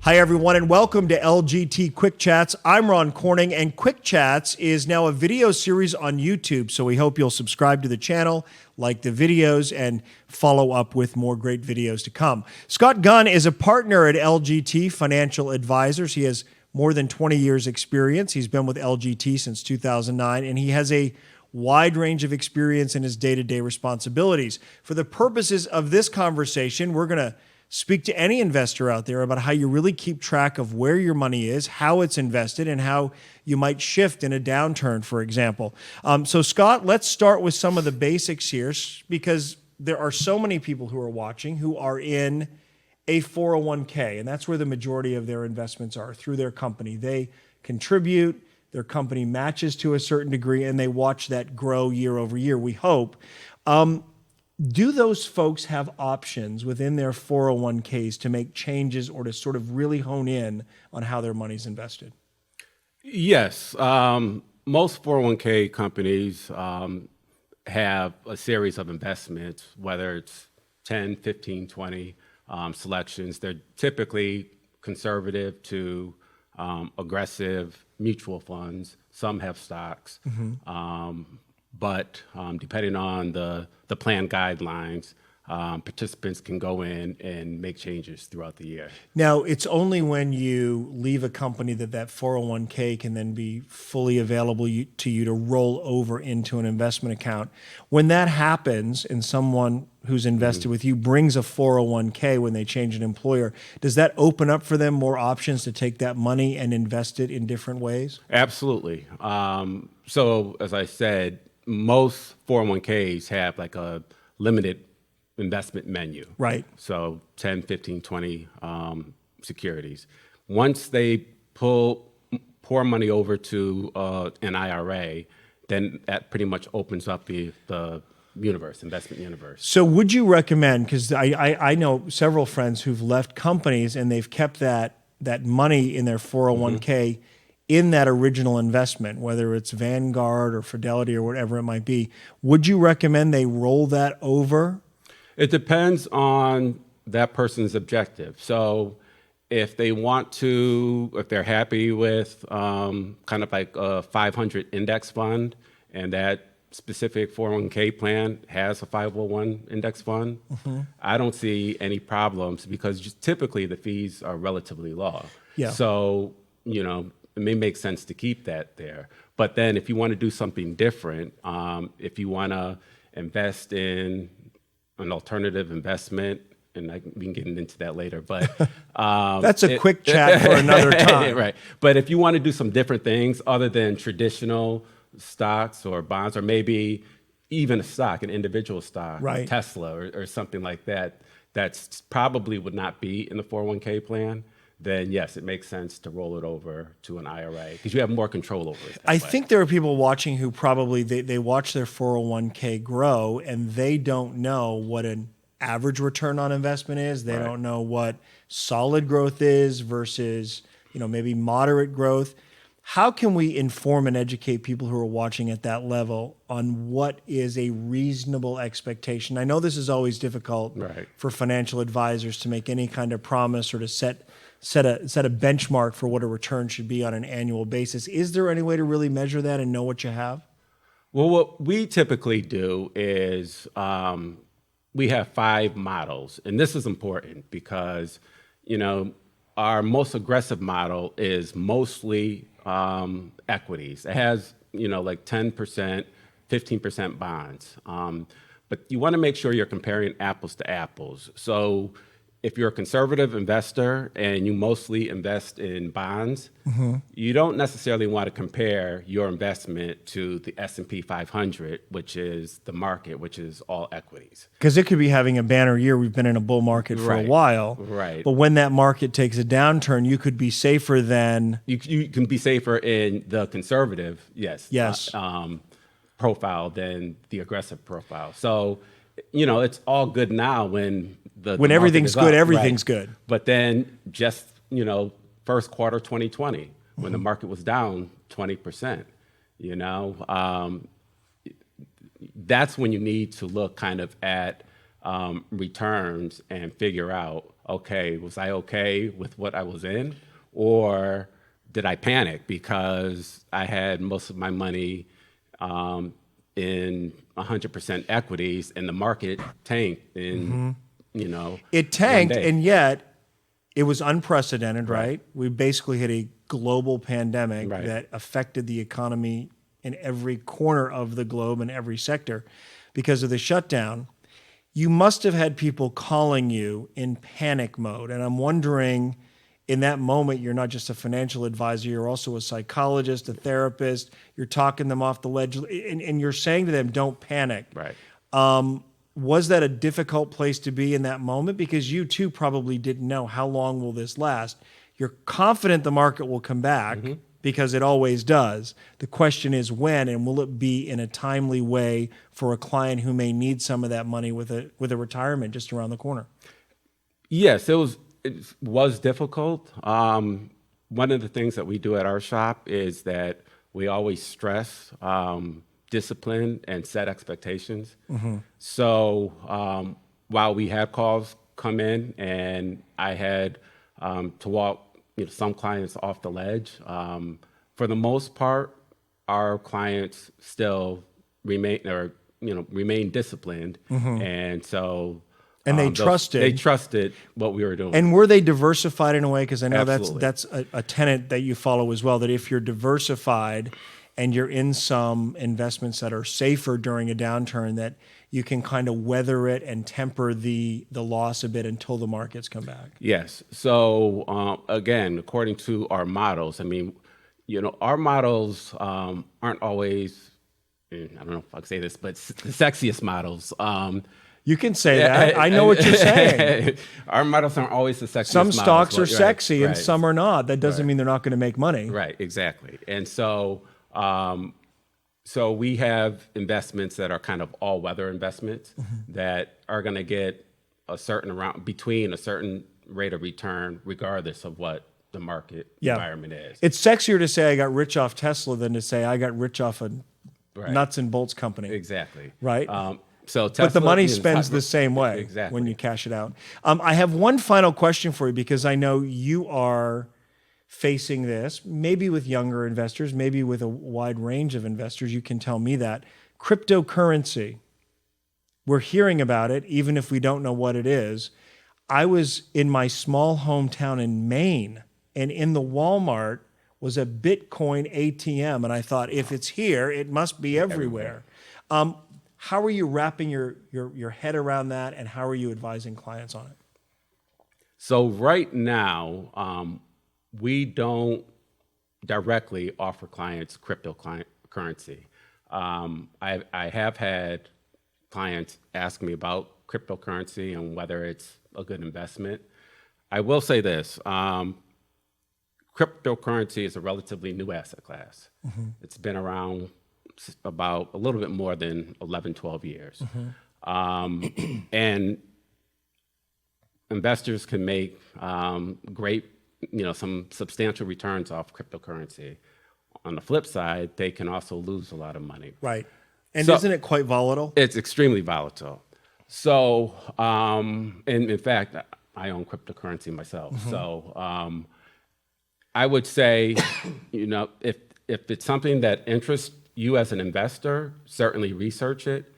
Hi, everyone, and welcome to LGT Quick Chats. I'm Ron Corning, and Quick Chats is now a video series on YouTube, so we hope you'll subscribe to the channel, like the videos, and follow up with more great videos to come. Scott Gunn is a partner at LGT Financial Advisors. He has more than 20 years' experience. He's been with LGT since 2009, and he has a wide range of experience in his day-to-day responsibilities. For the purposes of this conversation, we're going to speak to any investor out there about how you really keep track of where your money is, how it's invested, and how you might shift in a downturn, for example. So Scott, let's start with some of the basics here, because there are so many people who are watching who are in a 401k, and that's where the majority of their investments are, through their company. They contribute, their company matches to a certain degree, and they watch that grow year over year, we hope. Do those folks have options within their 401ks to make changes or to sort of really hone in on how their money's invested? Yes. Most 401k companies have a series of investments, whether it's 10, 15, 20 selections. They're typically conservative to aggressive mutual funds. Some have stocks. But depending on the plan guidelines, participants can go in and make changes throughout the year. Now, it's only when you leave a company that 401k can then be fully available to you to roll over into an investment account. When that happens and someone who's invested with you brings a 401k when they change an employer, does that open up for them more options to take that money and invest it in different ways? Absolutely. So as I said, most 401ks have like a limited investment menu. Right. So 10, 15, 20 securities. Once they pour money over to an IRA, then that pretty much opens up the investment universe. So would you recommend, because I know several friends who've left companies and they've kept that money in their 401k in that original investment, whether it's Vanguard or Fidelity or whatever it might be, would you recommend they roll that over? It depends on that person's objective. So if they want to, if they're happy with kind of like a 500 index fund, and that specific 401k plan has a 501 index fund, I don't see any problems because just typically the fees are relatively low. Yeah. So, it may make sense to keep that there. But then if you want to do something different, if you want to invest in an alternative investment, and we can get into that later, but that's a quick chat for another time. Right. But if you want to do some different things other than traditional stocks or bonds, or maybe even a stock, an individual stock, right, Tesla or something like that, that's probably would not be in the 401k plan, then yes, it makes sense to roll it over to an IRA because you have more control over it. I think there are people watching who probably they watch their 401k grow and they don't know what an average return on investment is. They don't know what solid growth is versus maybe moderate growth. How can we inform and educate people who are watching at that level on what is a reasonable expectation? I know this is always difficult for financial advisors to make any kind of promise or to set a benchmark for what a return should be on an annual basis. Is there any way to really measure that and know what you have? Well, what we typically do is we have 5 models, and this is important because our most aggressive model is mostly equities. It has like 10%, 15% bonds, but you want to make sure you're comparing apples to apples. So if you're a conservative investor and you mostly invest in bonds, you don't necessarily want to compare your investment to the S&P 500, which is the market, which is all equities. Because it could be having a banner year. We've been in a bull market for a while. Right. But when that market takes a downturn, you could be safer than... You can be safer in the conservative, profile than the aggressive profile. So, it's all good now when everything's good, everything's good. But then just, first quarter 2020, when the market was down 20%, that's when you need to look kind of at returns and figure out okay, was I okay with what I was in? Or did I panic because I had most of my money in 100% equities and the market tanked in, It one tanked, day. and yet it was unprecedented, right? We basically hit a global pandemic Right. that affected the economy in every corner of the globe and every sector because of the shutdown. You must have had people calling you in panic mode. And I'm wondering, in that moment, you're not just a financial advisor, you're also a psychologist, a therapist, you're talking them off the ledge, and you're saying to them, don't panic. Right. Was that a difficult place to be in that moment? Because you too probably didn't know how long will this last. You're confident the market will come back because it always does. The question is when, and will it be in a timely way for a client who may need some of that money with a retirement just around the corner? Yes, it was difficult. One of the things that we do at our shop is that we always stress discipline and set expectations. So while we had calls come in and I had to walk some clients off the ledge, for the most part, our clients still remain disciplined, and so. And they They trusted. trusted what we were doing. And were they diversified in a way? Because I know Absolutely. that's a tenet that you follow as well, that if you're diversified and you're in some investments that are safer during a downturn, that you can kind of weather it and temper the loss a bit until the markets come back. Yes. So again, according to our models, I mean, our models aren't always, I don't know if I can say this, but the sexiest models. You can say that. I know what you're saying. Our models aren't always the sexiest Some models, stocks are right, sexy and right. some are not. That doesn't mean they're not going to make money. Right, exactly. And so, so we have investments that are kind of all-weather investments that are going to get between a certain rate of return, regardless of what the market environment is. It's sexier to say I got rich off Tesla than to say I got rich off a nuts and bolts company. Exactly. Right. So Tesla, But the money spends the same way Exactly. when you cash it out. I have one final question for you, because I know you are facing this, maybe with younger investors, maybe with a wide range of investors. You can tell me that. Cryptocurrency. We're hearing about it, even if we don't know what it is. I was in my small hometown in Maine, and in the Walmart was a Bitcoin ATM. And I thought, if it's here, it must be everywhere. How are you wrapping your head around that, and how are you advising clients on it? So right now, we don't directly offer clients cryptocurrency. I have had clients ask me about cryptocurrency and whether it's a good investment. I will say this. Cryptocurrency is a relatively new asset class. It's been around about a little bit more than 11, 12 years. And investors can make great, some substantial returns off cryptocurrency. On the flip side, they can also lose a lot of money. Right. And So- isn't it quite volatile? It's extremely volatile. So, and in fact, I own cryptocurrency myself. So, I would say, if it's something that interests you as an investor, certainly research it.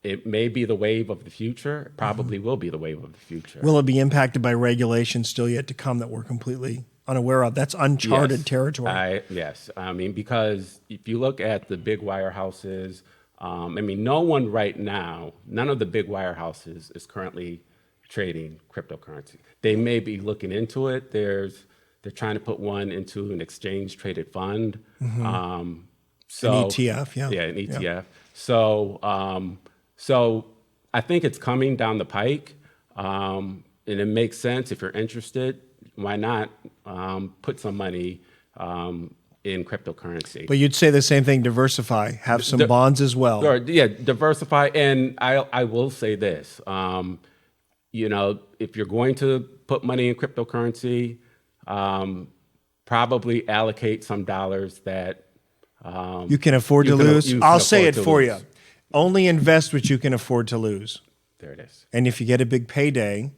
It may be the wave of the future. It probably will be the wave of the future. Will it be impacted by regulations still yet to come that we're completely unaware of? That's uncharted territory. Yes. I mean, because if you look at the big wirehouses, no one right now, none of the big wirehouses is currently trading cryptocurrency. They may be looking into it. They're trying to put one into an exchange traded fund. So, An ETF, yeah. Yeah, an ETF. So I think it's coming down the pike, and it makes sense. If you're interested, why not put some money in cryptocurrency? But you'd say the same thing, diversify, have some bonds as well. Or, diversify. And I will say this, if you're going to put money in cryptocurrency, probably allocate some dollars that You can afford to you can- lose. you can I'll say afford it to for lose. you. Only invest what you can afford to lose. There it is. And if you get a big payday,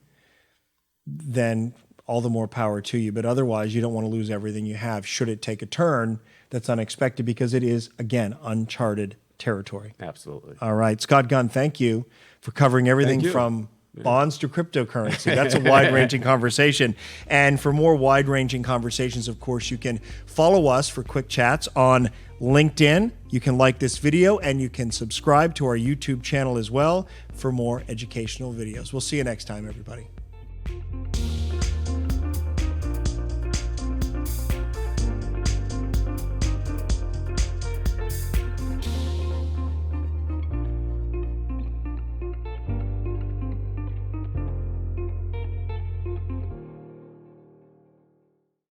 then all the more power to you. But otherwise, you don't want to lose everything you have should it take a turn that's unexpected, because it is, again, uncharted territory. Absolutely. All right. Scott Gunn, thank you for covering everything Thank you. from bonds to cryptocurrency. That's a wide-ranging conversation. And for more wide-ranging conversations, of course, you can follow us for Quick Chats on LinkedIn. You can like this video, and you can subscribe to our YouTube channel as well for more educational videos. We'll see you next time, everybody.